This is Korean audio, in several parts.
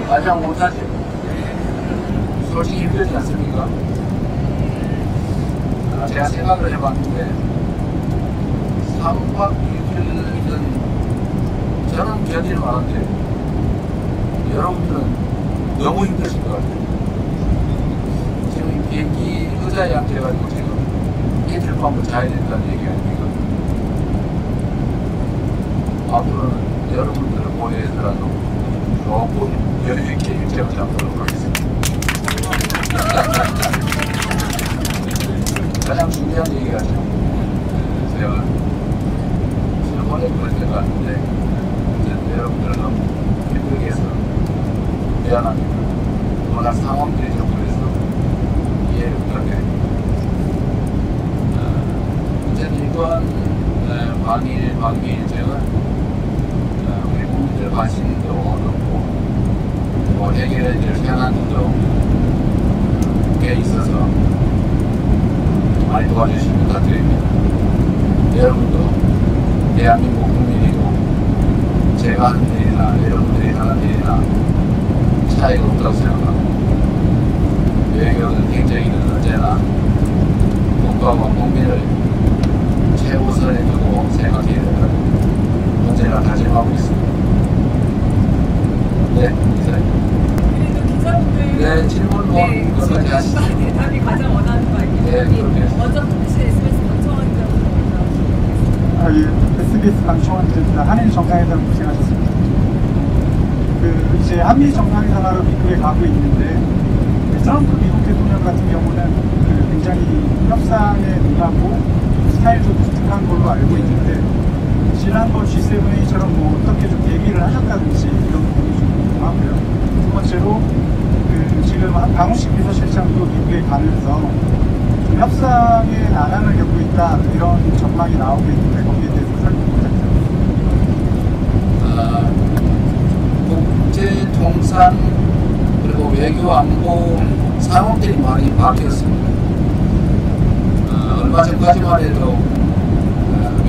마냥 못하지. 솔직히 힘들지 않습니까? 제가 생각을 해봤는데 3박 6일은 저는 견딜 만한데 여러분들은 너무 힘드실 것 같아요. 지금 비행기 의자에 앉아가지고 지금 이틀 밤을 자야 된다는 얘기 아닙니까? 앞으로는 여러분들을 보내더라도 조금 여유있게 일정을 잡도록 하겠습니다. 가장 중요한 얘기가 제가 일본에 그럴 때가 왔는데 여러분들은 너무 힘들게 해서 미안합니다. 워낙 상황들이 좀 그래서 이해를 부탁드립니다. 어쨌든 이번 방미일정은 우리 국민들 관심도 높고 뭐 해결해야 될 현안도 꽤 있어서 많이 도와주시면 부탁드립니다. 여러분도 대한민국 국민이고 제가 하는 일이나 여러분들이 하는 일이나 차이가 없다고 생각합니다. 외교는 행정이든 언제나 국가와 국민을 최우선에 두고 생각해야 된다고 언제나 다짐하고 있습니다. 네, 이상입니다. 그래도 기자분들 네, 질문 것까지 하시죠. 대답이 가장 원하는 거 아니에요? 네, 먼저 혹시 SBS 방청한 점 예, SBS 방청원들입니다. 한일 정상회담 고생하셨습니다. 이제 한미 정상회담하러 미국에 가고 있는데 트럼프 미국 대통령 같은 경우는 굉장히 협상에 능하고 스타일도 독특한 걸로 알고 있는데 지난번 G7A처럼 뭐 어떻게 좀 얘기를 하셨다든지 이런 부분이 좀 궁금하고요. 두 번째로 지금 강훈식 비서실장도 미국에 가면서 좀 협상에 난항을 겪고 있다 이런 전망이 나오고 있는데 거기에 대해서 설명 부탁드립니다. 국제 통상 그리고 외교 안보 상황들이 많이 바뀌었습니다. 얼마 전까지만 해도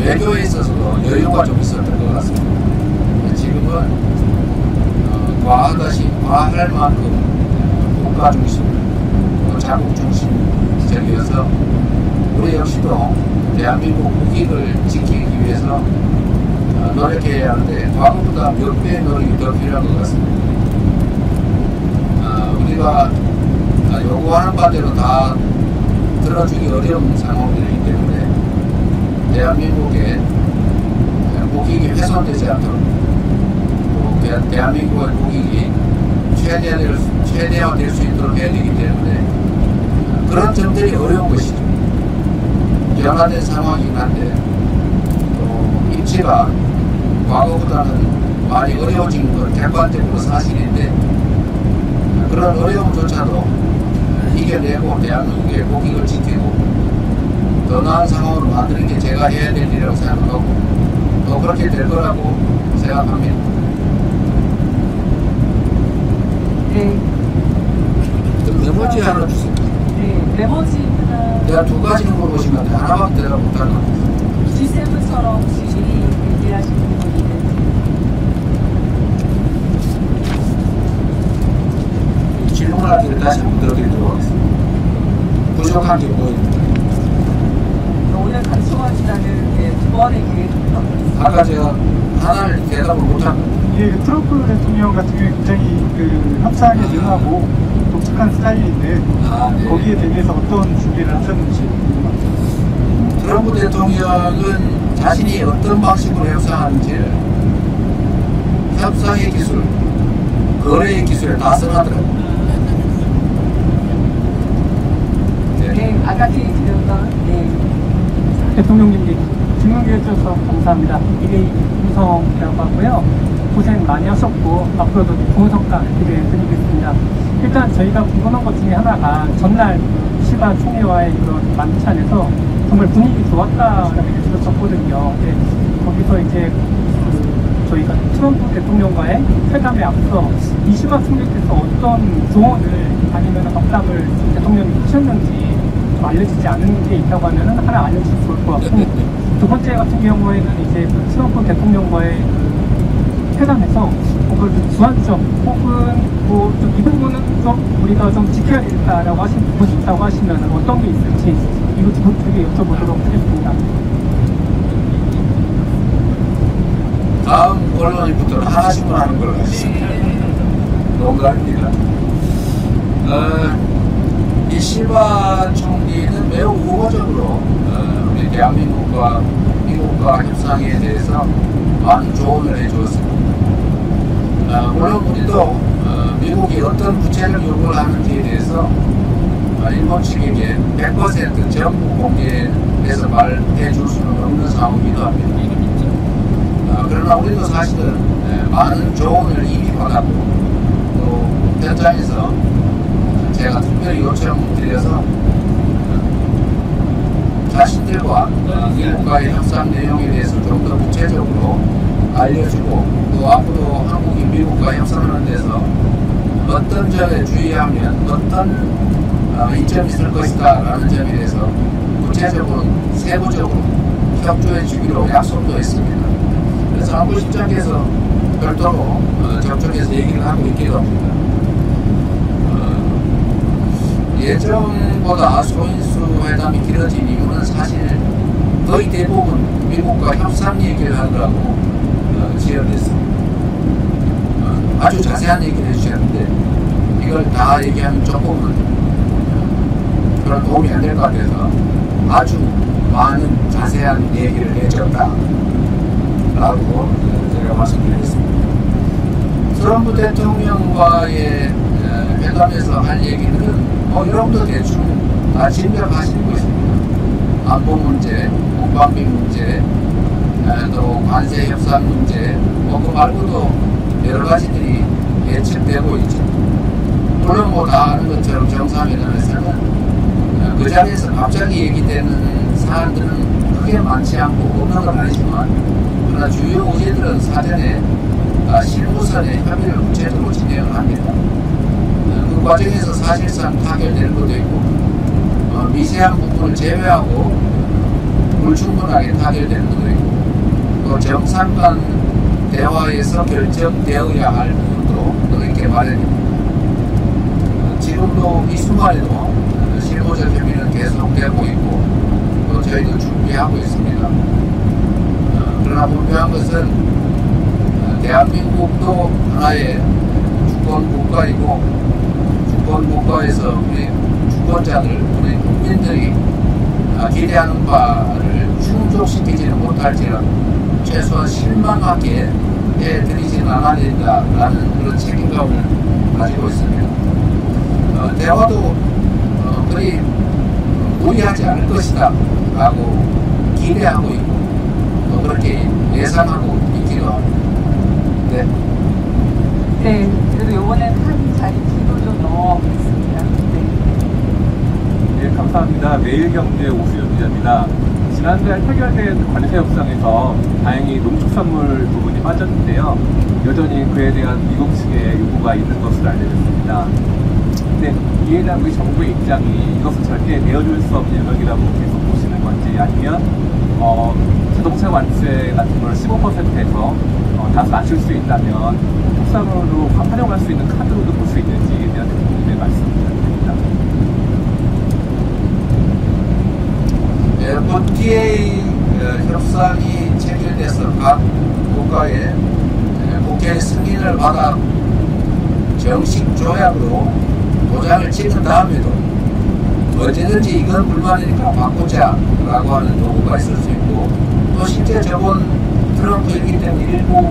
외교에 있어서도 여유가 좀 있었던 것 같습니다. 지금은 과할 만큼 국가 중심, 자국 중심적이어서 우리 역시도 대한민국 국익을 지키기 위해서 노력해야 하는데 과거보다 몇 배의 노력이 더 필요한 것 같습니다. 우리가 요구하는 바대로 다 들어주기 어려운 상황들이기 때문에 대한민국의 국익이 훼손되지 않도록 또 대한민국의 국익이 최대화될 수 있도록 해야 되기 때문에 그런 점들이 어려운 것이죠. 변화된 상황이긴 한데 또 입지가 과거보다는 많이 어려워진 건 객관적으로 사실인데 그런 어려움조차도 이겨내고 대한민국의 국익을 지키고 더 나은 상황으로 만드는 게 제가 해야 될 일이라고 생각하고 또 그렇게 될 거라고 생각합니다. 네. 메모지 하나 주세요. 네, 메모지는 내가 두 가지 물어보시면 하나밖에 대답 못할 것 같아요. G7처럼 혹시 얘기하시는 분이 있는지 질문할 때를 다시 한번 들어드리도록 하겠습니다. 부족한 게 뭐입니까? 오늘 간청하시다는 두 번의 기회를 부탁드립니다. 아까 제가 하나를 대답을 못한 것 이게 트럼프 대통령 같은 경우에 굉장히 협상에 능하고 독특한 스타일인데 네. 거기에 대해서 어떤 준비를 하셨는지 궁금합니다. 트럼프 대통령은 자신이 어떤 방식으로 협상하는지를 협상의 기술, 거래의 기술에 다 써놨더라고요. 네, 아가티 지령관. 네. 대통령님 질문해 주셔서 감사합니다. 이리 김성이라고 하고요. 고생 많이 하셨고 앞으로도 좋은 성과 기대해 드리겠습니다. 일단 저희가 궁금한 것 중에 하나가 전날 시바 총리와의 그런 만찬에서 정말 분위기 좋았다라는 게 들었었거든요. 거기서 이제 저희가 트럼프 대통령과의 회담에 앞서 이시바 총리께서 어떤 조언을 아니면 덕담을 대통령이 주셨는지 좀 알려지지 않은 게 있다고 하면 하나 알려주시면 좋을 것 같고, 두 번째 같은 경우에는 이제 트럼프 대통령과의 회담에서 그걸 좀 주안점 혹은 뭐 좀 이 부분은 좀 우리가 좀 지켜야 되겠다라고 보신다고 하시면 어떤 게 있을지 이거 두개 여쭤보도록 하겠습니다. 다음 언론인부터는 하나씩만 하는 걸로 하겠습니다. 농담입니다. 이 실바 총리는 매우 우호적으로 우리 대한민국과 미국과 협상에 대해서 많은 조언을 해주었습니다. 물론 우리도 미국이 어떤 구체적 요구를 하는지에 대해서 일본 측에게 100% 전부 공개해서 말해 줄 수는 없는 상황이기도 합니다. 그러나 우리도 사실은 많은 조언을 이미 받았고 또 현장에서 제가 특별히 요청드려서 자신들과 미국과의 협상 내용에 대해서 좀 더 구체적으로 알려주고 또 앞으로 한국이 미국과 협상하는 데서 어떤 점에 주의하면 어떤 이점이 있을 것이다 라는 점에 대해서 구체적으로 세부적으로 협조해 주기로 약속도 했습니다. 그래서 한국 시장에서 별도로 접촉해서 얘기를 하고 있기도 합니다. 예정보다 소인수 회담이 길어진 이유는 사실 거의 대부분 미국과 협상 얘기를 하느라고 지연됐습니다. 아주 자세한 얘기를 해주셨는데 이걸 다 얘기하면 조금은 그런 도움이 안 될 것 같아서 아주 많은 자세한 얘기를 해줬다 라고 제가 말씀드리겠습니다. 트럼프 대통령과의 회담에서 할 얘기들은 여러분도 대충 다 짐작하시는 것입니다. 안보 문제, 국방비 문제, 또 관세 협상 문제, 그 말고도 여러 가지들이 예측되고 있죠. 물론 다 아는 것처럼 정상회담에서는 그 자리에서 갑자기 얘기되는 사안들은 크게 많지 않고 없는 건 아니지만 그러나 주요 문제들은 사전에 실무선에 협의를 구체적으로 진행을 합니다. 그 과정에서 사실상 타결되는 것도 있고 미세한 부분을 제외하고 불충분하게 타결되는 것도 있고 또 정상 간 대화에서 결정되어야 할 부분도 또 이렇게 마련입니다. 지금도 이 순간에도 실무적 협의는 계속되고 있고 또 저희도 준비하고 있습니다. 그러나 분명한 것은 대한민국도 하나의 주권 국가이고 주권 국가에서 우리 주권자들, 우리 국민들이 기대하는 바를 충족시키지는 못할지라도 최소한 실망하게 해드리지는 않아야 된다라는 그런 책임감을 가지고 있습니다. 대화도 거의 무리하지 않을 것이다 라고 기대하고 있고 또 그렇게 예상하고 있기도 합니다. 네. 네, 그래도 요번엔 한 자리 키로 좀 넣어보겠습니다. 네, 감사합니다. 매일경제 오수연 기자입니다. 지난달 타결된 관세 협상에서 다행히 농축산물 부분이 빠졌는데요. 여전히 그에 대한 미국 측의 요구가 있는 것으로 알려졌습니다. 근데 이에 대한 우리 정부의 입장이 이것은 절대 내어줄 수 없는 영역이라고 계속 보시는 건지 아니면 자동차 관세 같은 걸 15%에서 다소 낮출 수 있다면 협상으로 활용할 수 있는 카드로도 볼 수 있는지에 대한 대통령의 말씀 부탁드립니다. FTA 협상이 체결돼서 각 국가의 국회 승인을 받아 정식 조약으로 도장을 찍은 다음에도 언제든지 이건 불만이니까 바꾸자 라고 하는 요구가 있을 수 있고 또 실제 저번 트럼프이기 때문에 일부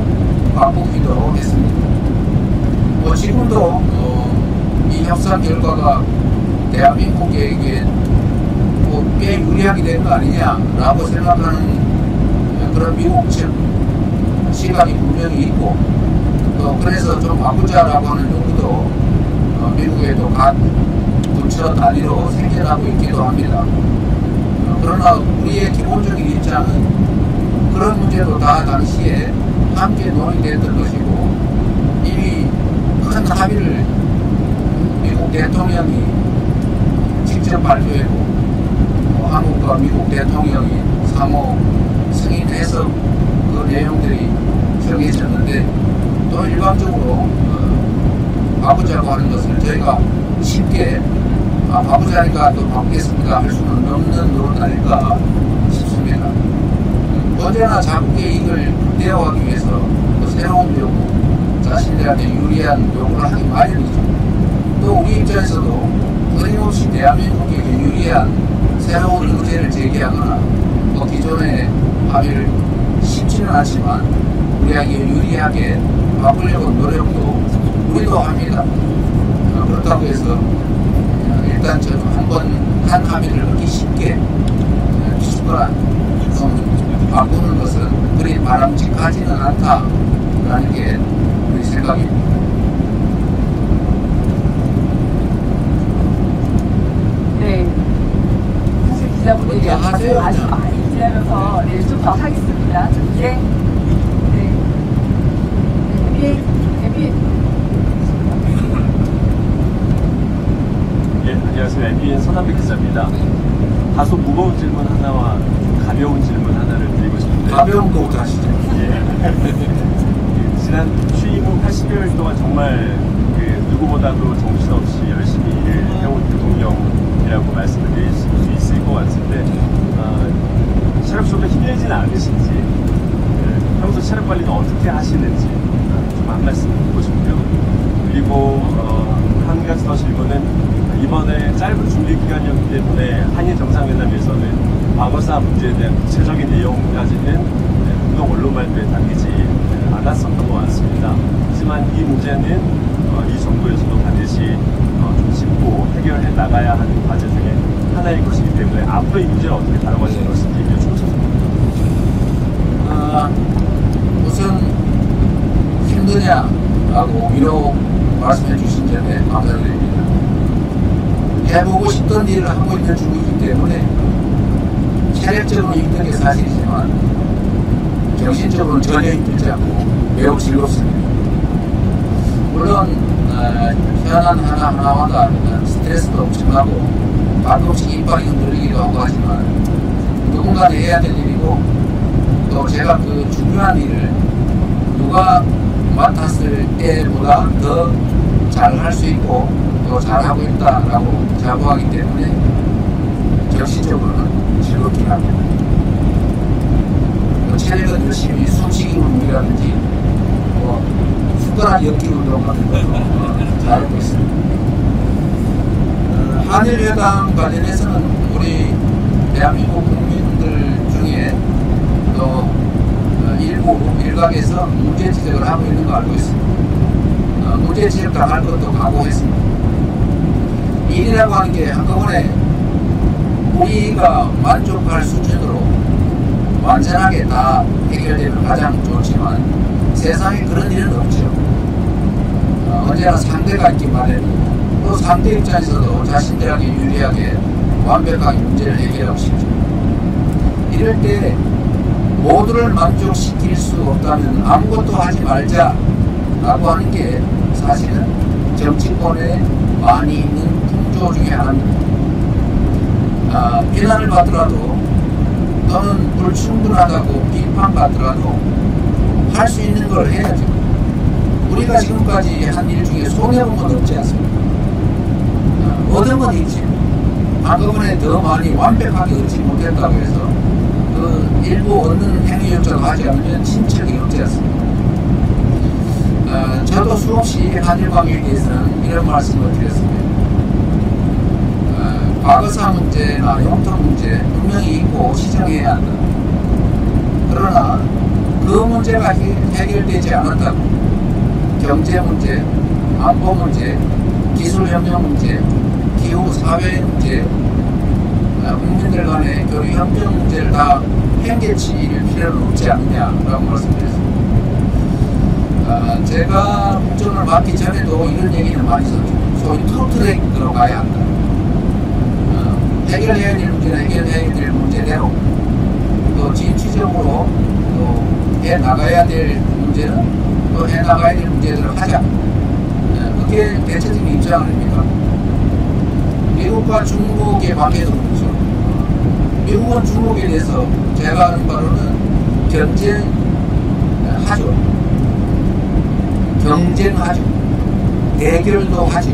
바꾸기도 했습니다. 지금도 이 협상 결과가 대한민국에게 꽤 유리하게 된 거 아니냐라고 생각하는 그런 미국 측 시각이 분명히 있고 또 그래서 좀 바꾸자라고 하는 요구도 미국에도 각 부처 단위로 생겨나고 있기도 합니다. 그러나 우리의 기본적인 입장은 그런 문제도 다 당시에 함께 논의됐던 것이고 이미 큰 합의를 미국 대통령이 직접 발표했고 한국과 미국 대통령이 상호 승인해서 그 내용들이 정해졌는데 하는데 또 일방적으로 바꾸자고 하는 것을 저희가 쉽게 바꾸자니까 또 바꾸겠습니다 할 수는 없는 노릇 아닐까 싶습니다. 언제나 자국의 이익을 극대화하기 위해서 또 새로운 요구, 자신들한테 유리한 요구를 하기 마련이죠. 또 우리 입장에서도 끊임없이 대한민국에게 유리한 새로운 의제를 제기하거나 또 기존의 합의를 쉽지는 않지만 우리에게 유리하게 바꾸려고 노력도 우리도 합니다. 그렇다고 해서 일단 저는 한 합의를 얻기 쉽게 쉽거나 좀 바꾸는 것은 그리 바람직하지는 않다라는 게 우리 생각입니다. 네. 사실 기자분들이 하세요, 아주 그냥. 많이 지나면서 좀 더 하겠습니다. 이제 MBA 예, 안녕하세요. MBN 손한백 기자입니다. 다소 무거운 질문 하나와 가벼운 질문 하나를 드리고 싶은데 가벼운 거부터 하시죠. 예. 지난 취임 후 80여일 동안 정말 누구보다도 정신없이 열심히 일을 해온 대통령이라고 말씀을 드릴 수 있을 것 같은데 체력적으로 힘들지는 않으신지 평소 체력 관리는 어떻게 하시는지 좀 한 말씀 듣고 싶고요. 그리고 한 가지 더 질문은 이번에 짧은 준비 기간이었기 때문에 한일 정상회담에서는 과거사 문제에 대한 구체적인 내용까지는 공동 언론 발표에 담기지 않았었던 것 같습니다. 하지만 이 문제는 이 정부에서도 반드시 좀 짚고 해결해 나가야 하는 과제 중에 하나일 것이기 때문에 앞으로 이 문제를 어떻게 다뤄가실 것인지 여쭙습니다. 무슨 힘드냐라고 위로 말씀해 주신 점에 감사드립니다. 해보고 싶던 일을 하고 있는 중이기 때문에 체력적으로 힘든 게 사실이지만 정신적으로는 전혀 힘들지 않고 매우 즐겁습니다. 물론 현안 하나마다 스트레스도 엄청나고 가끔씩 이빨이 흔들리기도 하고 하지만 누군가는 해야 될 일이고 또 제가 그 중요한 일을 누가 맡았을 때보다 더 잘할 수 있고 또 잘하고 있다라고 자부하기 때문에 정신적으로는 즐겁긴 합니다. 체력은 열심히 숨쉬기 운동이라든지 숟가락 엮기 운동 같은 거 잘하고 있습니다. 한일회담 관련해서는 우리 대한민국 국민들 중에 또 일각에서 문제 지적을 하고 있는 거 알고 있습니다. 문제 지적 당할 것도 각오했습니다. 일이라고 하는 게 한꺼번에 우리가 만족할 수준으로 완전하게 다 해결되면 가장 좋지만 세상에 그런 일은 없죠. 언제나 상대가 있기 마련이고 또 상대 입장에서도 자신들에게 유리하게 완벽하게 문제를 해결하고 싶죠. 이럴 때 모두를 만족시킬 수 없다면 아무것도 하지 말자 라고 하는 게 사실은 정치권에 많이 있는 풍조 중에 하나입니다. 비난을 받더라도 또는 불충분하다고 비판받더라도 할 수 있는 걸 해야죠. 우리가 지금까지 한 일 중에 손해본 건 없지 않습니까? 얻은 건 있지. 한꺼번에 더 많이 완벽하게 얻지 못했다고 해서 그 일부 얻는 행위 역사도 하지 않으면 친척이 없지 않습니까? 저도 수없이 한일 관계에 대해서는 이런 말씀을 드렸습니다. 과거사 문제나 영토 문제 분명히 있고 시정해야 한다. 그러나 그 문제가 해결되지 않았다고 경제 문제, 안보 문제, 기술협력 문제, 기후 사회 문제, 국민들 간의 교류 협력 문제를 다 행개칠 필요는 없지 않느냐라고 말씀드렸습니다. 제가 국정을 맡기 전에도 이런 얘기는 많이 했었죠. 소위 투트랙으로 가야 한다. 해결해야 될 문제는 해결해야 될 문제대로 또 진취적으로 또 해나가야 될 문제는 또 해나가야 될 문제대로 하자. 그게 대체적인 입장 아닙니까? 미국과 중국의 관계도 그렇죠. 미국은 중국에 대해서 제가 아는 바로는 견제하죠. 경쟁하죠. 대결도 하죠.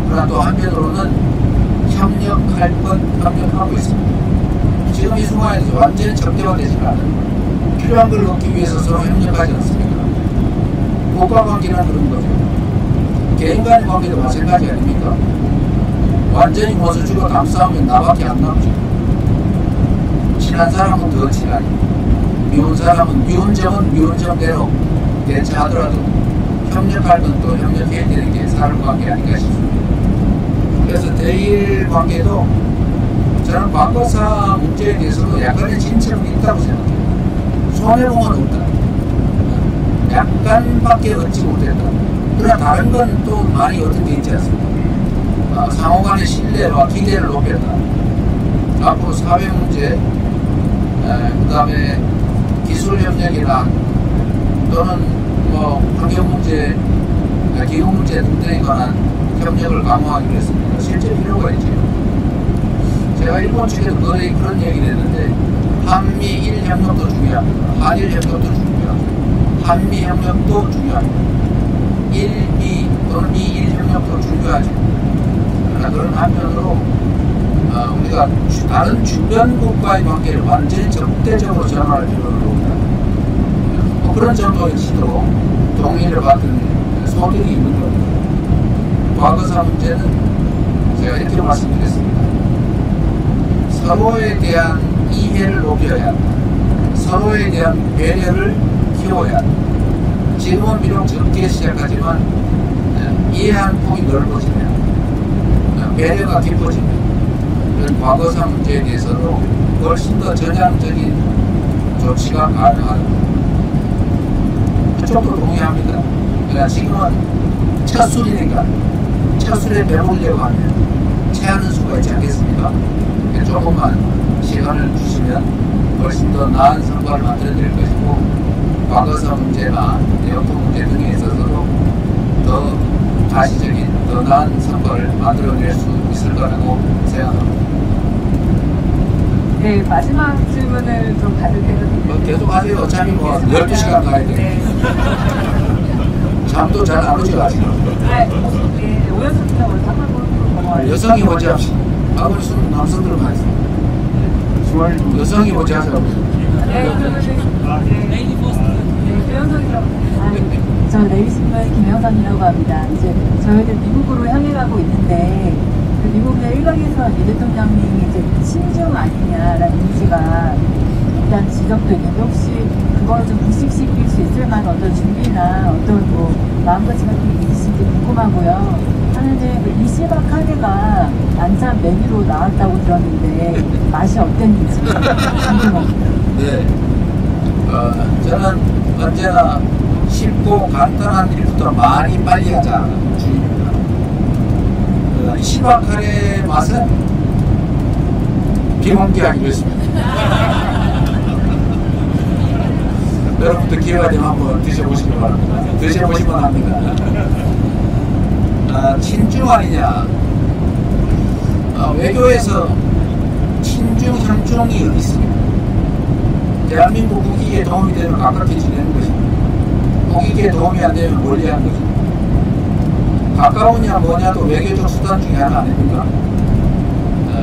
그러나 또 한편으로는 협력할 것 협력하고 있습니다. 지금 이 순간에서 완전히 적대화되지가 않아요. 필요한 걸 얻기 위해서 서로 협력하지 않습니까? 국가관계는 그런 거죠. 개인 간의 관계도 마찬가지 아닙니까? 완전히 모서 죽어 감싸우면 나밖에 안 남죠. 친한 사람은 더 친하게, 미운 사람은 미운 점은 미운 점대로 대처하더라도 협력할 건 또 협력해야 되는 게 사람관계 아닌가 싶습니다. 그래서 대일 관계도 저는 과거사 문제에 대해서도 약간의 진척은 있다고 생각해요. 손해보면 없다. 약간밖에 얻지 못했다. 그러나 다른 건 또 많이 얻은 게 있지 않습니까? 상호간의 신뢰와 기대를 높였다. 앞으로 사회 문제, 그 다음에 기술 협력이나 또는 뭐 환경 문제, 기후 문제 등등에 관한 협력을 강화하기로 했습니다. 실제 필요가 있죠. 제가 일본 측에도 거의 그런 얘기를 했는데 한미일 협력도 중요합니다. 한일 협력도 중요합니다. 한미 협력도 중요합니다. 일미 또는 미일 협력도 중요하죠. 그러나 그런 한편으로 우리가 다른 주변 국가의 관계를 완전히 적대적으로 전환할 필요는 없다. 그런 정도의 지도 동의를 받은 소득이 있는 겁니다. 과거사 문제는 제가 이렇게 말씀드렸습니다. 서로에 대한 이해를 높여야 한다. 서로에 대한 배려를 키워야 한다. 지금은 비록 적게 시작하지만 이해하는 폭이 넓어지면 배려가 깊어지면 이런 과거사 문제에 대해서도 훨씬 더 전향적인 조치가 가능하다. 그쪽도 동의합니다. 그러니까 지금은 첫 술이니까 첫 술에 배우려고 하면 체하는 수가 있지 않겠습니까? 조금만 시간을 주시면 훨씬 더 나은 성과를 만들어낼 것이고 과거사 문제나 내용통 문제 등에 있어서도 더 가시적인 더 나은 성과를 만들어낼 수 있을 거라고 생각합니다. 네, 마지막 질문을 좀 받을 때가 뭐 계속 하세요. 어차피 뭐 12시간 가야 돼. 네. 잠도 잘 안 오죠 아직. 네, 오연습니다. 오늘 한번 여성이 먼저 합시다. 아무리 수는 남성들만 있습니다. 좋아요. 여성이 먼저 하자고. 네, 그러면 네, 김영선이라고. 저 레이신부의 김영선이라고 합니다. 이제 저희들 미국으로 향해 가고 있는데 그 미국의 일각에서 이 대통령님이 이제 친중 아니냐라는 이미지가 일단 지적도 있는데 혹시 그걸 좀 불식시킬 수 있을 만한 어떤 준비나 어떤 뭐 마음가짐 같은 게 있으신지 궁금하고요. 하는데 그 이시바 카레가 안산 메뉴로 나왔다고 들었는데 맛이 어땠는지 궁금합니다. 네. 저는 언제나 쉽고 간단한 일부터 많이 빨리 하자 주의입니다. 시바카레 맛은 비공개하기로 했습니다. 여러분도 기회가 되면 한번 드셔보시기 바랍니다. 드셔보시면 합니다. 친중 아니냐? 외교에서 친중, 향중이 어디 있습니까? 대한민국 국익에 도움이 되면 가깝게 지내는 것입니다. 국익에 도움이 안 되면 멀리하는 것입니다. 가까우냐 뭐냐도 외교적 수단 중에 하나 아닙니까?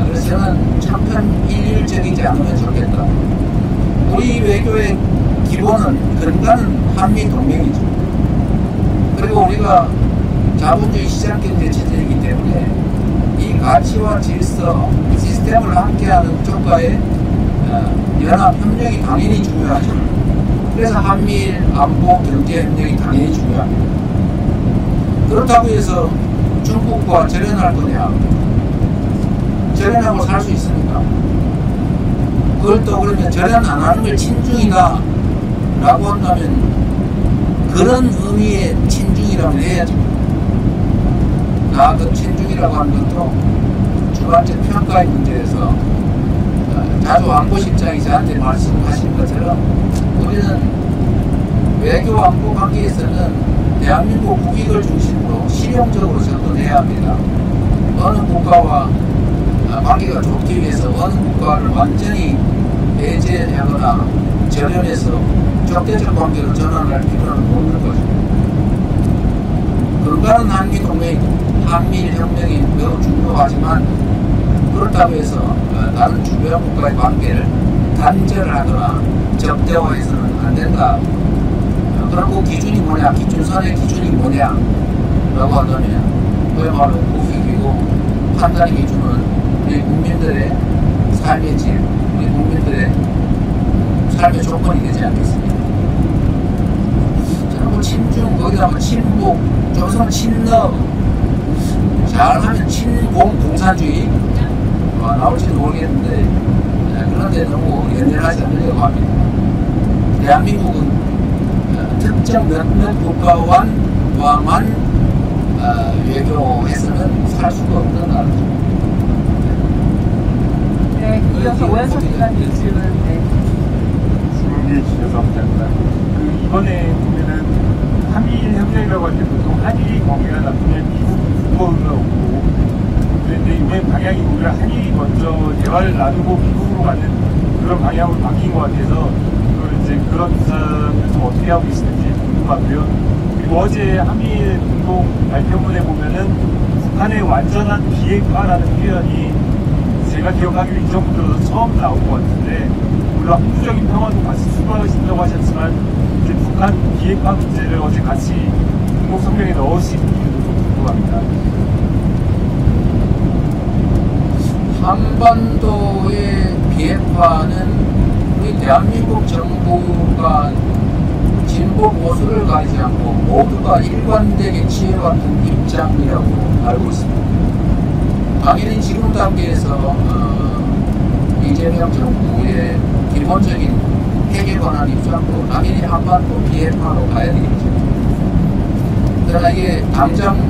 그래서 저는 참편일률적이지 않으면 좋겠다. 우리 외교의 기본은 근간은 한미 동맹이죠. 그리고 우리가 자본주의 시장경제 체제이기 때문에 이 가치와 질서, 시스템을 함께하는 쪽과의 연합 협력이 당연히 중요하죠. 그래서 한미일 안보 경제 협력이 당연히 중요합니다. 그렇다고 해서 중국과 절연할 거냐? 절연하고 살 수 있습니까? 그걸 또 그러면 절연 안 하는 걸 친중이다 라고 한다면 그런 의미의 친중이라면 해야죠. 그 친중이라고 하는 것도 주관적 평가의 문제에서 자주 안보실장이 저한테 말씀하신 것처럼 우리는 외교 안보 관계에서는 대한민국 국익을 중심으로 실용적으로 접근해야 합니다. 어느 국가와 관계가 좋기 위해서 어느 국가를 완전히 배제하거나 절연해서 적대적 관계로 전환할 필요는 없는 것입니다. 불가능한 한미 동맹이고 한미일 혁명이 매우 중요하지만 그렇다고 해서 다른 주변 국가의 관계를 단절을 하거나 적대화해서는 안 된다. 그럼 그 기준이 뭐냐, 기준선의 기준이 뭐냐 라고 한다면 그야말로 국익이고 판단의 기준은 우리 국민들의 삶의 질, 우리 국민들의 삶의 조건이 되지 않겠습니까? 저는 뭐 친중, 거기다가 친북, 좀 있으면 친러, 잘하면 친공 공산주의 나올지도 모르겠는데 그런데 너무 연연하지 않으려고 합니다. 대한민국은 특정 몇몇 국가와만 외교해서는 살 수가 없는 나라죠. 네, 이어서 오연석 기자님 질문. 네. 질문해 주셔서 감사합니다. 이번에 보면은 한미일 협력이라고 할 때 보통 한일이 관계가 나쁘면 미국 국어가 없고, 그런데 이번에 방향이 오히려 한일이 먼저 대화를 나누고 미국으로 가는 그런 방향으로 바뀐 것 같아서 그런 부분을 좀 어떻게 하고 계시는지 궁금하고요. 그리고 어제 한미일 공동 발표문에 보면은 북한의 완전한 비핵화라는 표현이 제가 기억하기로 이 정부 들어서 처음 나온 것 같은데, 물론 항구적인 평화도 같이 추구하신다고 하셨지만 이제 북한 비핵화 문제를 어제 같이 공동 성명에 넣으신 이유도 좀 궁금합니다. 한반도의 비핵화는 우리 대한민국 정부가 진보 보수를 가리지 않고 모두가 일관되게 취해왔던 입장이라고 알고 있습니다. 당연히 지금 단계에서 이재명 정부의 기본적인 핵에 관한 입장도 당연히 한반도 비핵화로 가야 되겠죠. 그러나 이게 당장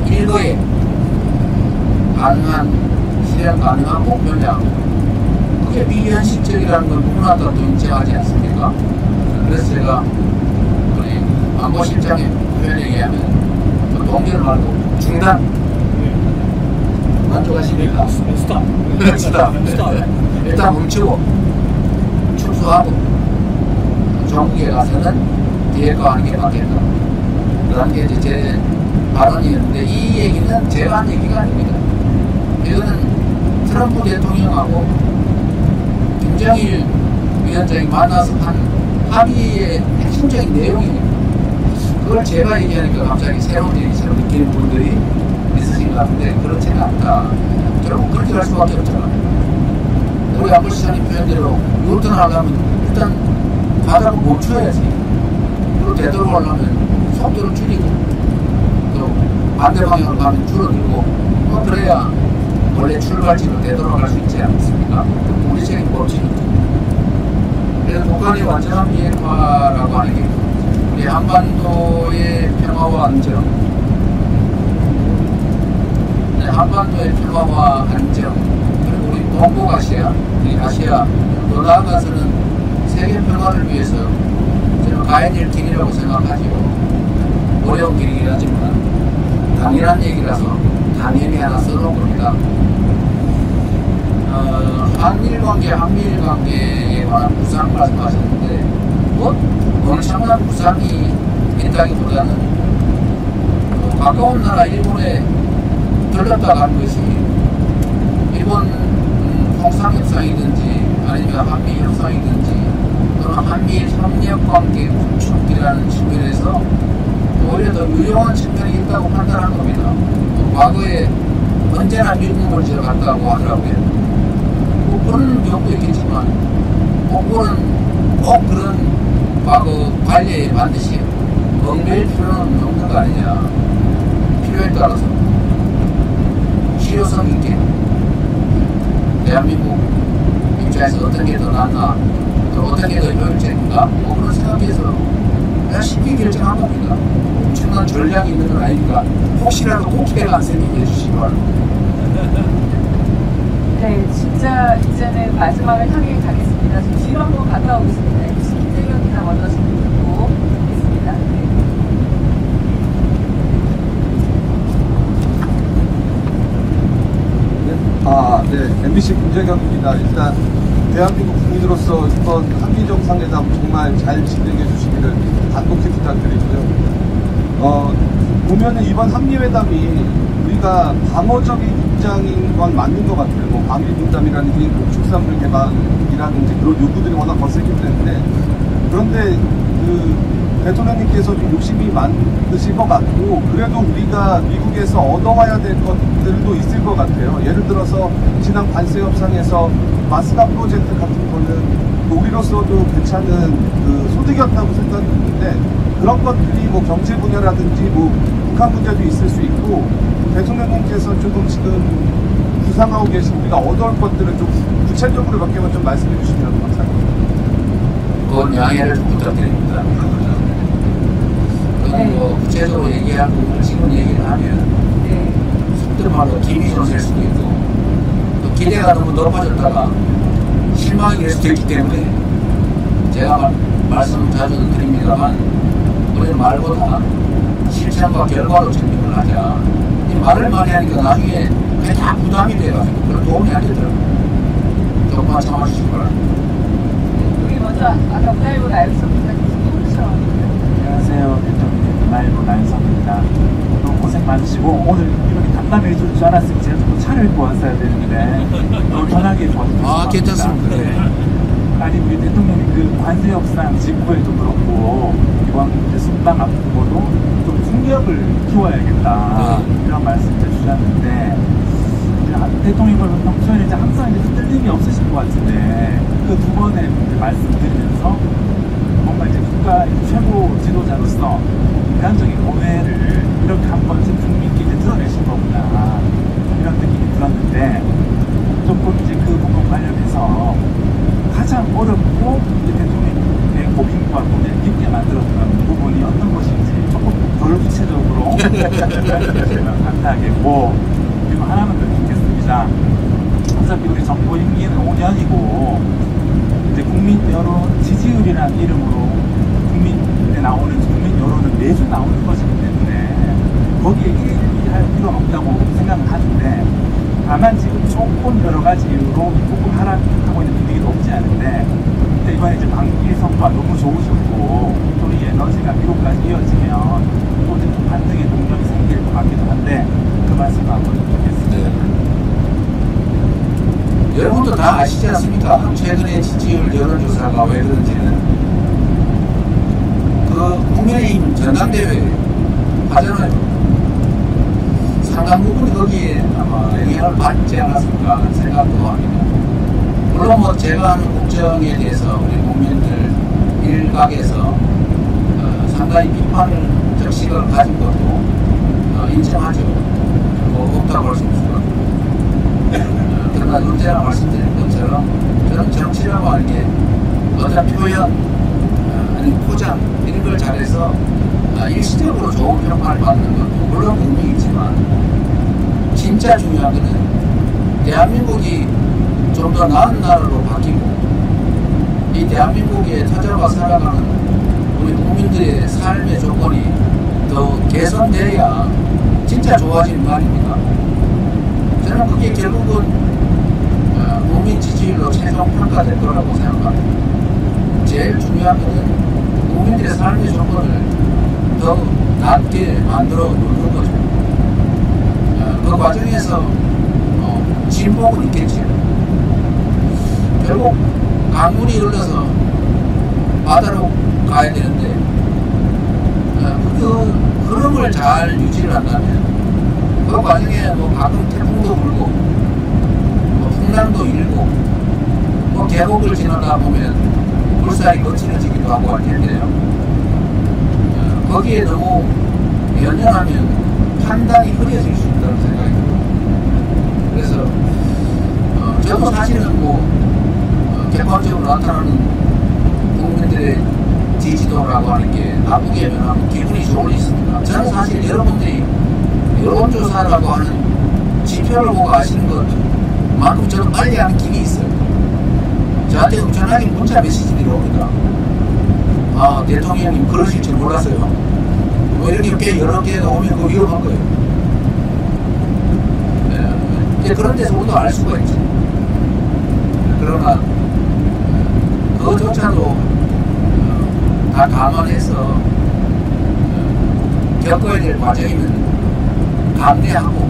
일거에 가능한, 실현 가능한 목표냐, 그게 비현실적이라는 걸 누구나 다 인정하지 않습니까? 그래서 제가 우리 안보실장의 표현에 의하면 동결 말고 중단, 만족하십니까? 스탑. 일단 멈추고 축소하고 전국에 가서는 비핵화하는 게 맞겠다. 그런 게 이제 제 발언이었는데, 이 얘기는 제가 한 얘기가 아닙니다. 이거는 트럼프 대통령하고 김정일 위원장이 만나서 한 합의의 핵심적인 내용입니다. 그걸 제가 얘기하니까 갑자기 새로운 얘기처럼 느끼는 분들이 있으신 것 같은데, 그렇지는 않다. 결국 그렇게 할 수밖에 없잖아. 우리 안보시장님 표현대로 유턴 하려면 일단 가다가 멈춰야지. 그리고 되돌아오려면 속도를 줄이고 또 반대 방향으로 가면 줄어들고, 그래야 원래 출발지로 되돌아갈 수 있지 않습니까? 물리적인 법칙이죠. 그래서 북한의 완전한 비핵화라고 하는 게 우리 한반도의 평화와 안정, 한반도의 평화와 안정, 그리고 우리 동북아시아, 우리 아시아, 더 나아가서는 세계 평화를 위해서 저는 가야 될 길이라고 생각하지요. 어려운 길이긴 하지만 당연한 얘기라서 당연히 하나 써놓은 겁니다. 한일 관계, 한미일 관계에 관한 부상 말씀하셨는데, 뭐 엄청난 부상이 있다기보다는 가까운 나라 일본에 들렀다 간 것이 일본 홍상협상이든지 아니면 한미 협상이든지 또는 한미일 협력관계 구축이라는 측면에서 오히려 더 유용한 측면이 있다고 판단한 겁니다. 과거에 언제나 미국을 제가 갔다고 하더라고요. 뭐 그런 경우도 있겠지만 그거는 꼭 그런 과거 관리에 반드시 얽매일 필요는 없는 거 아니냐. 필요에 따라서 실효성 있게 대한민국 입장에서 어떤 게 더 낫나, 또 어떤 게 더 효율적인가, 뭐 그런 생각해서 그냥 쉽게 결정한 겁니다. 엄청난 전략이 있는 건 아니니까 혹시라도 꼭지가 안 생기게 해주시기 바랍니다. 네, 진짜 이제는 마지막을 향해 가겠습니다. 지금 뒤로 한번 갔다 오겠습니다. 김재경 기자 먼저 질문 듣고 있습니다. 네. MBC 김재경입니다. 일단 대한민국 국민으로서 이번 한미 정상회담 정말 잘 진행해 주시기를 간곡히 부탁드리고요. 보면은 이번 한미회담이 우리가 방어적인 입장인 건 맞는 것 같아요. 뭐 방위분담이라든지 농축산물 개방이라든지 그런 요구들이 워낙 거세기 때문에. 그런데 대통령님께서 좀 욕심이 많으실 것 같고, 그래도 우리가 미국에서 얻어와야 될 것들도 있을 것 같아요. 예를 들어서 지난 관세 협상에서 마스다 프로젝트 같은 거는 우리로서도 괜찮은 소득이었다고 생각이 드는데, 그런 것들이 뭐 경제 분야라든지 뭐 북한 문제도 있을 수 있고, 대통령님께서 조금 지금 구상하고 계신 우리가 얻어올 것들을 좀 구체적으로 몇 개만 좀 말씀해 주시면 감사합니다. 그건 양해를 좀 부탁드립니다. 그건 뭐 구체적으로 얘기할 부분을 지금 얘기를 하면 속된 말로 김이 좀 셀 수도 있고, 또 기대가 너무 높아졌다가 실망이 될 수도 있기 때문에 제가 말씀 자주 드립니다만, 우리는 말보다 실천과 결과로 증명을 하자. 이 말을 많이 하니까 나중에 그게 다 부담이 돼가지고 그런 도움이 안 되더라고요. 조금만 참아주시기 바랍니다. 우리 먼저 아까 문화일보 나영석 기자님 오셨죠? 안녕하세요. 대통령 문화일보 나영석입니다. 너무 고생 많으시고, 오늘 이렇게 담담해 줄 줄 알았으면 제가 좀 차를 입고 왔어야 되는데 너무 편하게 도와주셔서 괜찮습니다. 네. 아니, 우리 대통령이 그 관세 협상 직후에도 그렇고 이번 이제 순방 앞두고도 좀 풍력을 키워야겠다 이런 말씀을 주셨는데, 대통령이 평소에 이제 항상 이제 흔들림이 없으실 것 같은데, 그 두 번의 말씀드리면서 뭔가 이제 국가 최고 지도자로서 인간적인 고뇌를 이렇게 한 번쯤 국민께 이제 드러내신 거구나 이런 느낌이 들었는데, 조금 이제 그 부분 관련해서 가장 어렵고 대통령의 고민과 고뇌를 깊게 만들었던 부분이 어떤 것인지 조금 덜 구체적으로 해주시면 감사하겠고, 그리고 하나만 더 듣겠습니다. 어차피 우리 정부 임기는 5년이고 이제 국민 여론 지지율이라는 이름으로 국민에 나오는 국민 여론은 매주 나오는 것이기 때문에 거기에 일일할 필요는 없다고 생각을 하는데, 다만 지금 조금 여러 가지 이유로 조금 하락하고 있는 분위기도 없지 않은데, 근데 이번에 이제 방위 성과 너무 좋으셨고 또 이 에너지가 미국까지 이어지면 또 이제 좀 반등의 동력이 생길 것 같기도 한데, 그 말씀 한번 듣겠습니다. 여러분도 다 아시지 않습니까? 최근에 지지율 여론조사가 왜 그런지는 그 국민의힘 전당대회 하잖아요. 상당 부분이 거기에 아마 영향을 받지 않았을까 하는 생각도 합니다. 물론 뭐 제가 하는 국정에 대해서 우리 국민들 일각에서 상당히 비판적 시각을 가진 것도 인정하죠. 뭐 없다고 할 수 없을 것 같고. 그러나 언제나 말씀드린 것처럼 저는 정치라고 하는 게 어떤 표현, 아니면 포장 이런 걸 잘해서 일시적으로 좋은 평가를 받는 것도 물론 의미 있지만, 진짜 중요한 것은 대한민국이 좀 더 나은 나라로 바뀌고 이 대한민국에 터져가 살아가는 우리 국민들의 삶의 조건이 더 개선돼야 진짜 좋아지는 거 아닙니까? 저는 그게 결국은 국민 지지율로 최종 평가될 거라고 생각합니다. 제일 중요한 것은 국민들의 삶의 조건을 더 낮게 만들어 놓는 거죠. 그 과정에서 진복은 있겠지. 결국 강물이 흘러서 바다로 가야 되는데, 그 흐름을 잘 유지를 한다면 그 과정에 뭐 가끔 태풍도 불고 뭐 풍랑도 일고 뭐 계곡을 지나다 보면 물살이 거칠어지기도 하고 할 텐데요. 거기에 너무 연연하면 판단이 흐려질 수 있다는 생각이 들어요. 그래서 저도 사실은 뭐 객관적으로 나타나는 국민들의 지지도라고 하는 게 나쁘게 변하면 기분이 좋을 수 있습니다. 저는 사실 여러분들이 여론조사라고 하는 지표를 보고 아시는 것만큼 저는 빨리 하는 길이 있어요. 저한테 엄청나게 문자 메시지들이 옵니다. 아, 대통령님 그러실 줄 몰랐어요. 뭐 이렇게 꽤 여러 개가 오면 그거 위험한 거예요. 네. 그런 데서 우리도 알 수가 있지. 그러나 그것조차도 다 감안해서 겪어야 될 과정이면 감내하고,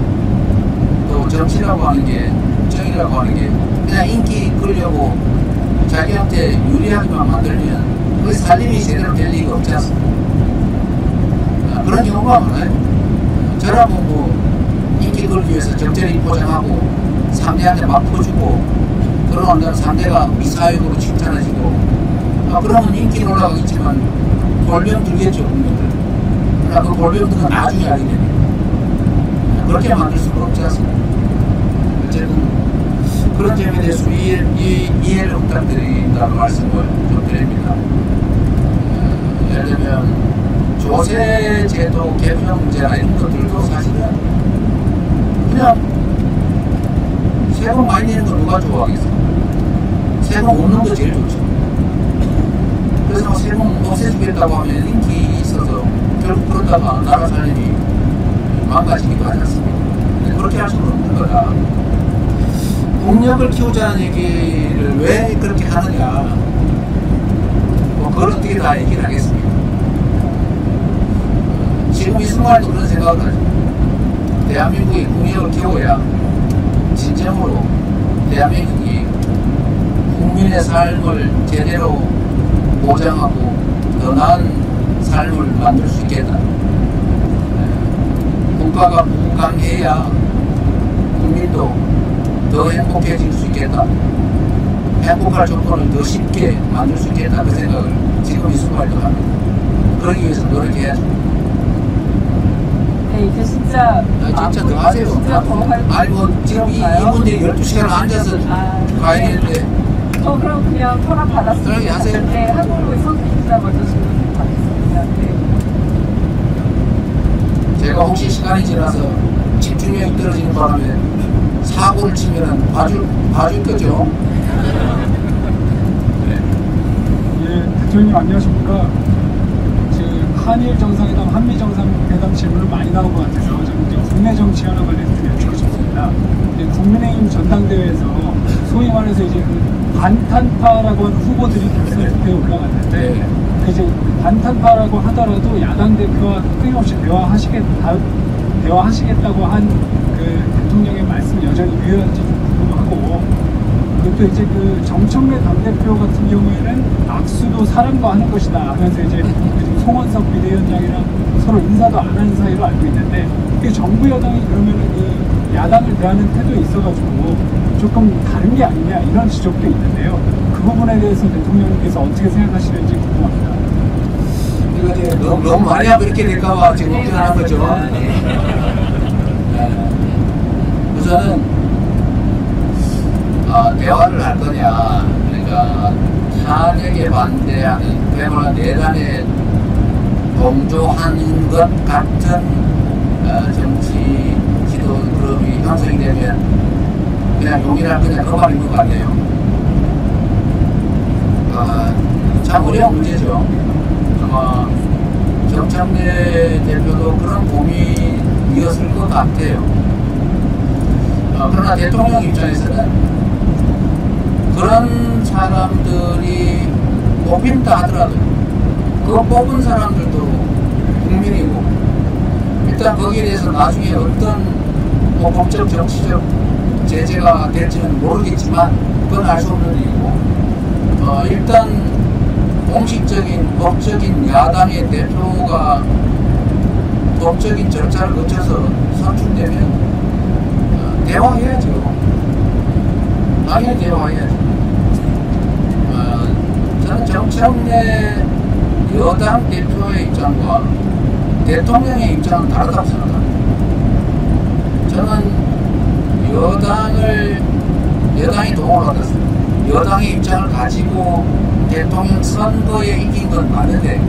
또 정치라고 하는 게, 정이라고 하는 게 그냥 인기 끌려고 자기한테 유리하게만 만들면 그 살림이 제대로 될 리가 없지 않습니까? 그런 경우가 많아요. 저라고 뭐 인기 끌기 위해서 적절히 포장하고 상대한테 막 퍼주고, 그러고 나면 상대가 미사역으로 칭찬해주고, 그러면 인기는 올라가겠지만 골병 들겠죠, 국민들. 그러나 그 골병들은 나중에 알게 됩니다. 그렇게 만들 수가 없지 않습니까? 어쨌든 그런 점에 대해서 이해를 부탁드린다는 말씀을 좀 드립니다. 예를 들면 조세 제도 개편제나 이런 것들도 사실은 그냥 세금 많이 내는 거 누가 좋아하겠어요? 세금 없는 거 제일 좋죠. 그래서 세금 없애주겠다고 하면 인기 있어서 결국 그러다가 나라 살림이 망가지기도 하지 않습니까? 그렇게 할 수는 없는 거다. 국력을 키우자는 얘기를 왜 그렇게 하느냐, 뭐 그걸 어떻게 다 얘기를 하겠습니까? 지금 이 순간에도 그런 생각을 하죠. 대한민국이 국력을 키워야 진정으로 대한민국이 국민의 삶을 제대로 보장하고 더 나은 삶을 만들 수 있겠다. 국가가 부강해야 국민도 더 행복해질 수 있겠다. 행복할 조건을 더 쉽게 만들 수 있겠다. 그 생각을 지금 이 순간에도 합니다. 그러기 위해서 노력해야죠. 네, 이제 진짜. 진짜 더 하세요. 진짜 더 할. 아니, 뭐, 지금 이분들이 12시간 앉아서 가야 되는데. 그럼 그냥 허락 받았습니다. 그러게 하세요. 네, 한국의 선생님이라 먼저 질문 받겠습니다. 네. 제가 혹시 시간이 지나서 집중력이 떨어지는 바람에 사고를 치면은 봐줄 거죠? 네. 예, 대통령님 안녕하십니까? 지금 한일 정상회담, 한미 정상회담 질문을 많이 나온 것 같아서 저는 이제 국내 정치와는 관련해서 좀 여쭙고 싶습니다. 국민의힘 전당대회에서 소위 말해서 이제 그 반탄파라고 하는 후보들이 결선 투표에 올라갔는데, 네. 그 이제 반탄파라고 하더라도 야당 대표와 끊임없이 대화하시겠다고 한 그 대통령의 말씀 여전히 유효한지 좀 궁금하고, 그것도 이제 그 정청래 당대표 같은 경우에는 악수도 사람과 하는 것이다 하면서 이제 요즘 송원석 비대위원장이랑 서로 인사도 안 하는 사이로 알고 있는데, 그 정부 여당이 그러면은 그 야당을 대하는 태도에 있어가지고 조금 다른 게 아니냐 이런 지적도 있는데요. 그 부분에 대해서 대통령님께서 어떻게 생각하시는지 궁금합니다. 이거 이제 너무 많이 하면 이렇게 될까봐 지금 걱정하는 거죠. 우선은 대화를 할 거냐, 그러니까 탄핵에 반대하는 그야말로 내란에 동조하는 것 같은 정치 지도 그룹이 형성이 되면 그냥 용인할 거냐, 그 말인 것 같네요. 참 어려운 문제죠. 아마 정청래 대표도 그런 고민이었을 것 같아요. 그러나 대통령 입장에서는 그런 사람들이 뽑힌다 하더라도 그 뽑은 사람들도 국민이고, 일단 거기에 대해서 나중에 어떤 뭐 법적 정치적 제재가 될지는 모르겠지만 그건 알 수 없는 일이고, 일단 공식적인 법적인 야당의 대표가 법적인 절차를 거쳐서 선출되면 대화해야죠. 당연히 대화해야죠. 저는 정청래 여당 대표의 입장과 대통령의 입장은 다르다고 생각합니다. 저는 여당이 도움을 받았습니다. 여당의 입장을 가지고 대통령 선거에 이긴 건 맞는데,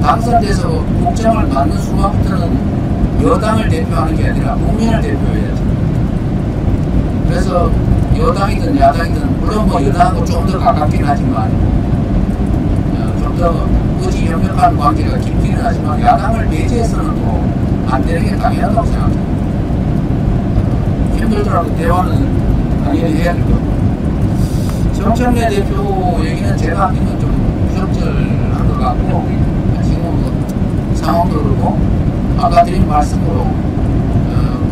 당선돼서 국정을 맡는 순간부터는 여당을 대표하는 게 아니라 국민을 대표해야죠. 그래서 여당이든 야당이든, 물론 뭐 여당하고 좀 더 가깝긴 하지만, 좀 더 의지 협력한 관계가 깊기는 하지만, 야당을 배제해서는 또 안 되는 게 당연하다고 생각합니다. 힘들더라도 대화는 당연히 해야 될 거고, 정청래 대표 얘기는 제가 하기는 좀 부적절한 것 같고, 지금 뭐 상황도 그렇고 아까 드린 말씀으로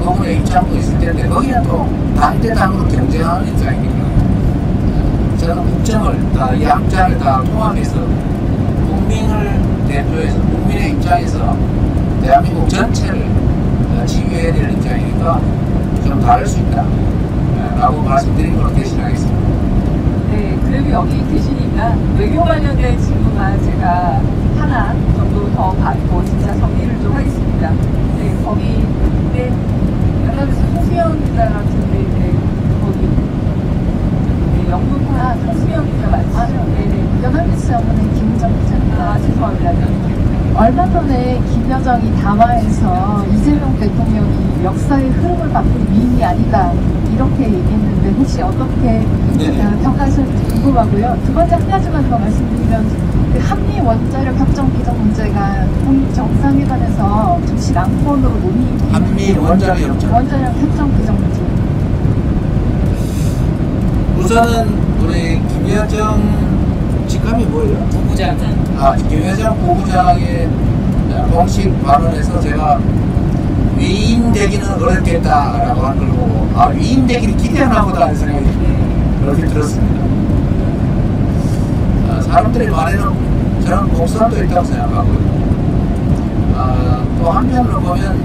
그분의 입장도 있을 텐데 거기는 또 당대당으로 경쟁하는 입장이니까 저는 국정을 다 양장을 다 통합해서 국민을 대표해서 국민의 입장에서 대한민국 전체를 지휘해야 될 입장이니까 좀 다를 수 있다 라고 말씀드린 걸로 대신하겠습니다. 네, 그리고 여기 계시니까 외교 관련된 질문만 제가 하나 정도 더 받고 진짜 정리를 좀 하겠습니다. 네, 거기 네, 연합에서 송수영 기자 같은데 네, 거기 네, 영문파 송수영 기자 맞으시죠? 네네. 연합뉴스 연구는 김우정 기자입니다. 아, 죄송합니다. 얼마 전에 김여정이 담화에서 이재명 대통령이 역사의 흐름을 바꾼 위인이 아니다 이렇게 얘기했는데 혹시 어떻게 평가하실지 궁금하고요. 두 번째 한 가지만 더 말씀드리면 그 한미 원자력 협정 개정 문제가 북미 정상회담에서 정치 난권으로 논의 한미 원자력 협정 개정 문제. 우선은 우리 김여정 직함이 뭐예요? 부부장. 김여정 부부장의 공식 발언에서 제가 위인 되기는 어렵겠다라고 한 걸 보고 위인 되기를 기대하나 보다 하는 생각이 그렇게 들었습니다. 사람들의 말에는 저는 공산도 있다고 생각하고요. 또 한편으로 보면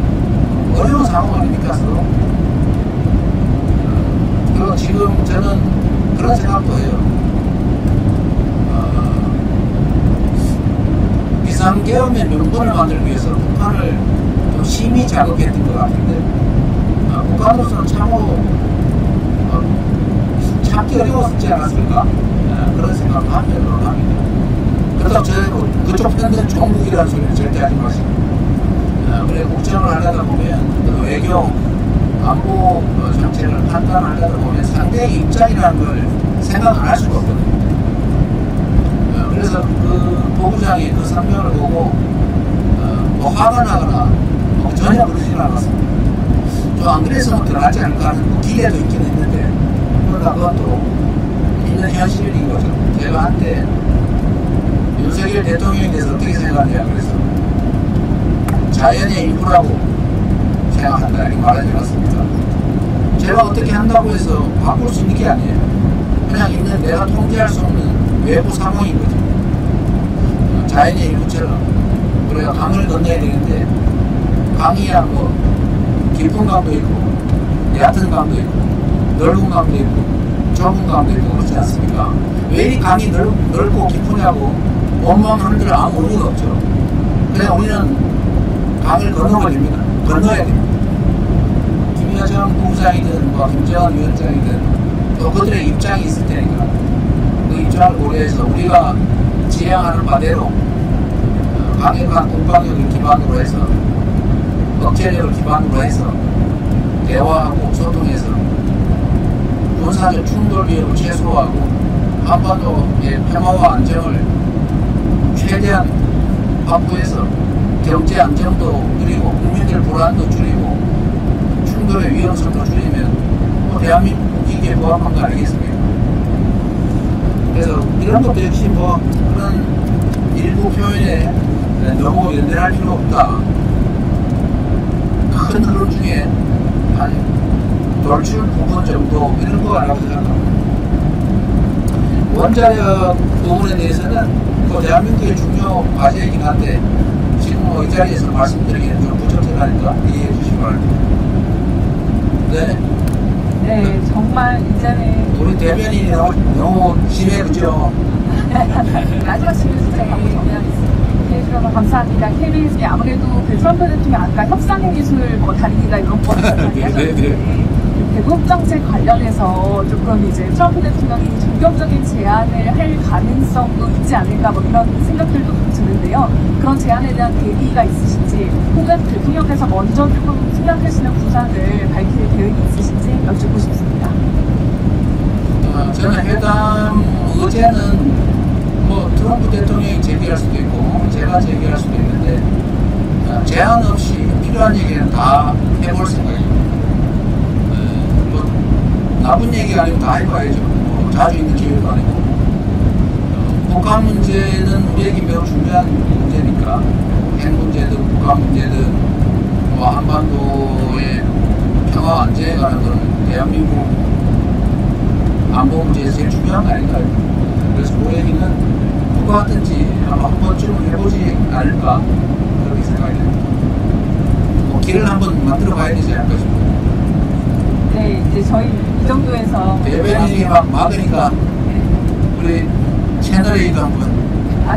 어려운 상황 아닙니까 서로? 그리고 지금 저는 그런 생각도 해요. 비상계엄의 명분을 만들기 위해서 북한을 좀 심히 자극했던 것 같은데 북한으로서는 참으로 참기 어려웠지 않았을까 그런 생각을 한편으로 합니다. 그렇다고 저희도 그쪽 편은 종국이라는 소리는 절대 하지 마시고 그래 국정을 하려다 보면 외교 안보 정책을 판단하려다 보면 상대의 입장이라는 걸 생각 안 할 수가 없거든요. 그래서 그 보부장이 그 상명을 보고 뭐 화가 나거나 뭐 전혀 그러지는 않았습니다. 좀 안 그랬으면 더 낫지 않을까 하는 기대도 있긴 했는데 그러나 그건 또 있는 현실인 거죠. 제가 한때 윤석열 대통령에 대해서 어떻게 생각하냐 그래서 자연의 일부라고 생각한다 이렇게 말하지 않았습니까? 제가 어떻게 한다고 해서 바꿀 수 있는 게 아니에요. 그냥 있는 내가 통제할 수 없는 외부 상황인 거죠. 자연의 일부처럼 우리가 강을 건너야 되는데 강이야 뭐 깊은 강도 있고 얕은 강도 있고 넓은 강도 있고 좁은 강도 있고 그렇지 않습니까? 왜 이 강이 넓고 깊으냐고 원망하는 데는 아무 의미가 없죠. 그냥 우리는 강을 건너버립니다. 건너야 됩니다. 김여정 부부장이든 뭐 김정은 위원장이든 또 그들의 입장이 있을 테니까 그 입장을 고려해서 우리가 지향하는 바대로 강력한 국방력을 기반으로 해서 억제력을 기반으로 해서 대화하고 소통해서 군사적 충돌 위협을 최소화하고 한반도의 평화와 안정을 최대한 확보해서 경제 안정도 누리고 국민들 불안도 줄이고 충돌의 위험성도 줄이면 뭐 대한민국 이기에 부합한 거 아니겠습니까? 그래서 이런 것도 역시 뭐 그런 일부 표현에 너무 연대할 필요 없다. 큰 흐름 중에 한 돌출 부분 정도 이런 거 아니라고 생각합니다. 원자력 부분에 대해서는 또 대한민국의 중요 과제이긴 한데 지금 뭐 이 자리에서 말씀드리기는 좀 부적절하니까 이해해 주시기 바랍니다. 네. 네, 정말 이제는 우리 대변인이 너무 심해 그죠? 마지막 질문 진짜 갖고 정리하겠습니다. 해주셔서 감사합니다. KBS에 아무래도 그 트럼프 대통령 아까 협상의 기술 뭐 다리기가 이런 거 이야기하셨는데 대북 정책 관련해서 조금 이제 트럼프 대통령이 전격적인 제안을 할 가능성도 있지 않을까 뭐 이런 생각들도 좀 드는데요. 그런 제안에 대한 대비가 있으신지 혹은 대통령께서 먼저 조금 생각하시는 구상을 밝힐 계획이 있으신지 여쭙고 싶습니다. 저는 회담 의제는 뭐 트럼프 대통령이 제기할 수도 있고 제가 제기할 수도 있는데 제한 없이 필요한 얘기는 다 해볼 생각입니다. 뭐 나쁜 얘기가 아니고 다 해봐야죠. 뭐 자주 있는 기회도 아니고 북한 문제는 우리에게 매우 중요한 문제니까 핵 문제든 북한 문제든 뭐 한반도의 평화 안정에 관한 건 대한민국 안보 문제에서 제일 중요한 거 아닌가요? 그래서 그 얘기는 누가 하든지 아마 한 번쯤은 해보지 않을까 그렇게 생각이 됩니다. 뭐 길을 한번 만들어 봐야 되지 않을까 싶어요. 네, 이제 저희 이 정도에서 대변인이 막 막으니까 우리 채널A도 한번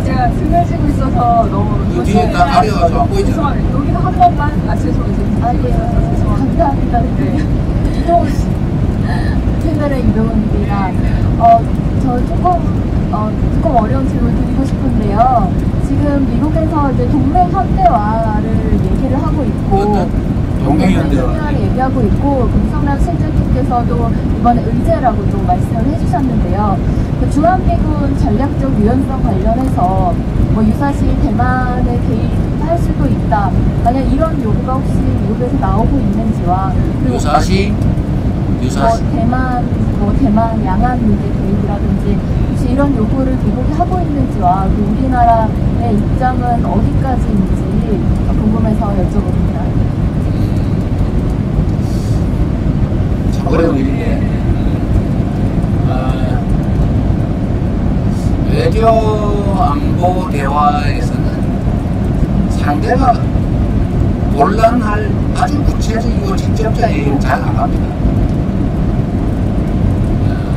제가 스며지고 있어서 너무 그 뒤에 다 가려가지고 안 보이잖아. 죄송합니다. 여기서 한 번만 죄송해요. 감사합니다. 네. 이동훈 씨. 채널의 이동훈입니다. 저 조금 어려운 질문 드리고 싶은데요. 지금 미국에서 이제 동맹 현대화를 얘기를 하고 있고, 동맹 현대화 현대화를 얘기하고 있고, 금성남 실장님께서도 이번에 의제라고 또 말씀을 해주셨는데요. 그 주한미군 전략적 유연성 관련해서 뭐 유사시 대만에 개입할 수도 있다. 만약 이런 요구가 혹시 미국에서 나오고 있는지와 그리고 유사시 대만 양안 문제 개입이라든지 혹시 이런 요구를 미국이 하고 있는지와 그 우리나라의 입장은 어디까지인지 궁금해서 여쭤봅니다. 참 어려운 일인데 외교 안보 대화에서는 상대가 곤란할 아주 구체적이고 직접적인 얘기는 잘 안 합니다.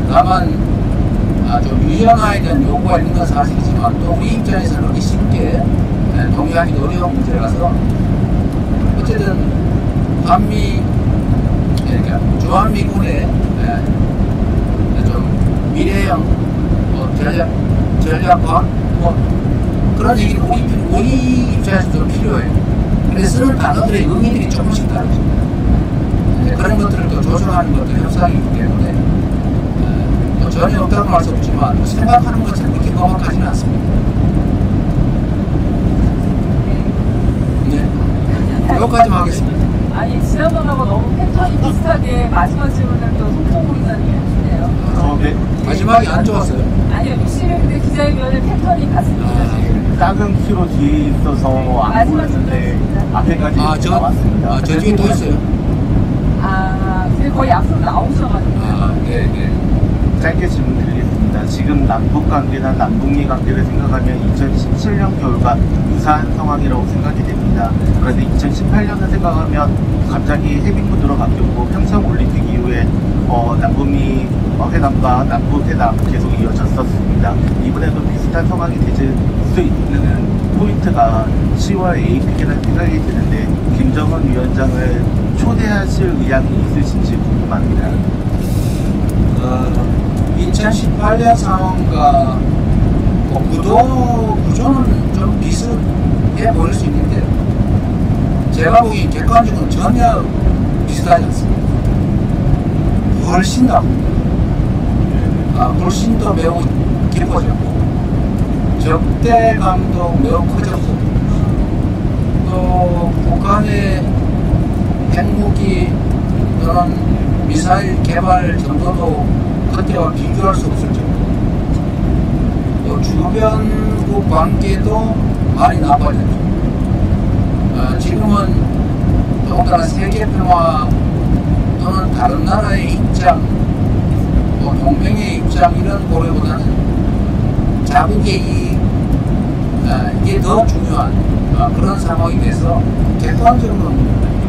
다만 좀 유연화에 대한 요구가 있는 건 사실이지만 또 우리 입장에서는 그렇게 쉽게 동의하기도 어려운 문제라서 어쨌든 그러니까 주한미군의 좀 미래형 전략과 뭐 그런 얘기는 우리 입장에서 좀 필요해요. 근데 쓰는 단어들의 의미들이 조금씩 다르죠. 그런 것들을 또 조정하는 것도 협상이기 때문에 전혀 없다고 할 수 없지만 생각하는 것처럼 그렇게 험악하지는 않습니다. 네, 여기까지만 하겠습니다. 아니 지난번하고 너무 패턴이 비슷하게 마지막 질문을 또 송성국 기자님이 해주세요. 마지막이 안 좋았어요. 아니요, 육실은 근데 기자회견의 패턴이 같습니다. 작은 키로 뒤에 있어서 안 마지막 보였는데 질문입니다. 앞에까지 나왔습니다. 저 뒤에 또 있어요. 근데 거의 앞으로 나오셔가지고. 네. 짧게 질문드리겠습니다. 지금 남북 관계나 남북미 관계를 생각하면 2017년 겨울과 유사한 상황이라고 생각이 됩니다. 그런데 2018년을 생각하면 갑자기 해빙무드로 바뀌었고 평창올림픽 이후에 남북미 회담과 남북회담 계속 이어졌었습니다. 이번에도 비슷한 상황이 될 수 있는 포인트가 10월 APEC이라는 생각이 드는데 김정은 위원장을 초대하실 의향이 있으신지 궁금합니다. 2018년 상황과 구조는 좀 비슷해 보일 수 있는데 제가 보기엔 객관적으로 전혀 비슷하지 않습니다. 훨씬 나쁩니다. 훨씬 더 매우 깊어졌고 적대감도 매우 커졌고 또 북한의 핵무기 또는 미사일 개발 정도도 그때와 비교할 수 없을 정도. 또 주변국 관계도 많이 나빠졌죠. 지금은 더군다나 세계 평화 또는 다른 나라의 입장, 또 동맹의 입장 이런 고려보다는 자국의 이익, 이게 더 중요한 그런 상황이 돼서 객관적으로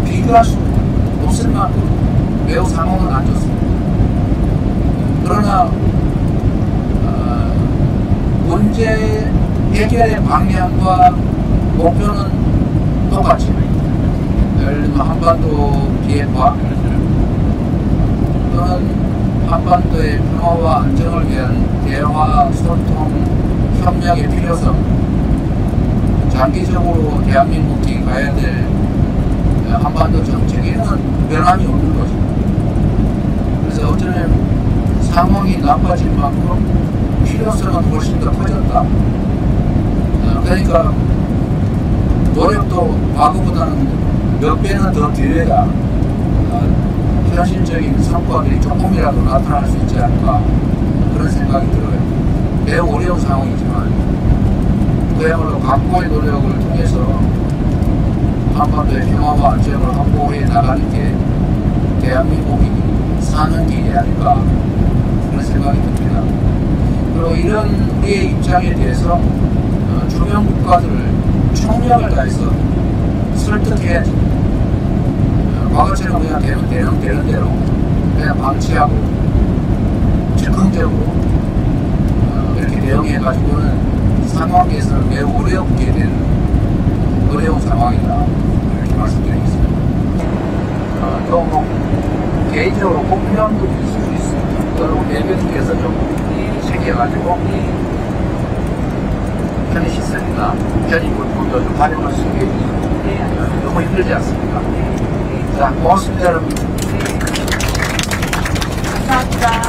비교할 수 없을 만큼 매우 상황은 안 좋습니다. 그러나 문제 해결의 방향과 목표는 똑같이 예를 들면 한반도 비핵화 또는 한반도의 평화와 안정을 위한 대화, 소통, 협력의 필요성 장기적으로 대한민국이 가야 될 한반도 정책 이런 건 변함이 없는 거죠. 그래서 어쩌면 상황이 나빠진 만큼 필요성은 훨씬 더 커졌다. 그러니까 노력도 과거보다는 몇 배는 더 들여야 현실적인 성과들이 조금이라도 나타날 수 있지 않을까 그런 생각이 들어요. 매우 어려운 상황이지만 그야말로 각고의 노력을 통해서 한반도의 평화와 안정을 확보해 나가는 게 대한민국이 사는 길이 아닐까 그런 생각이 듭니다. 그리고 이런 우리의 입장에 대해서 주변 국가들을 총력을 다해서 설득해야지. 과거처럼 그냥 되는 대로 그냥 방치하고 즉흥적으로 이렇게 대응해가지고는 상황 개선을 매우 어렵게 되는 어려운 상황이다 이렇게 말씀드리겠습니다. 또 개인적으로 공표한 분이 있을 수 있습니다. 여러분 대변인께서 좀 챙겨가지고 편의 시설이나 편의 물품도 좀 활용할 수 있게 너무 힘들지 않습니까? 자, 고맙습니다 여러분. 감사합니다.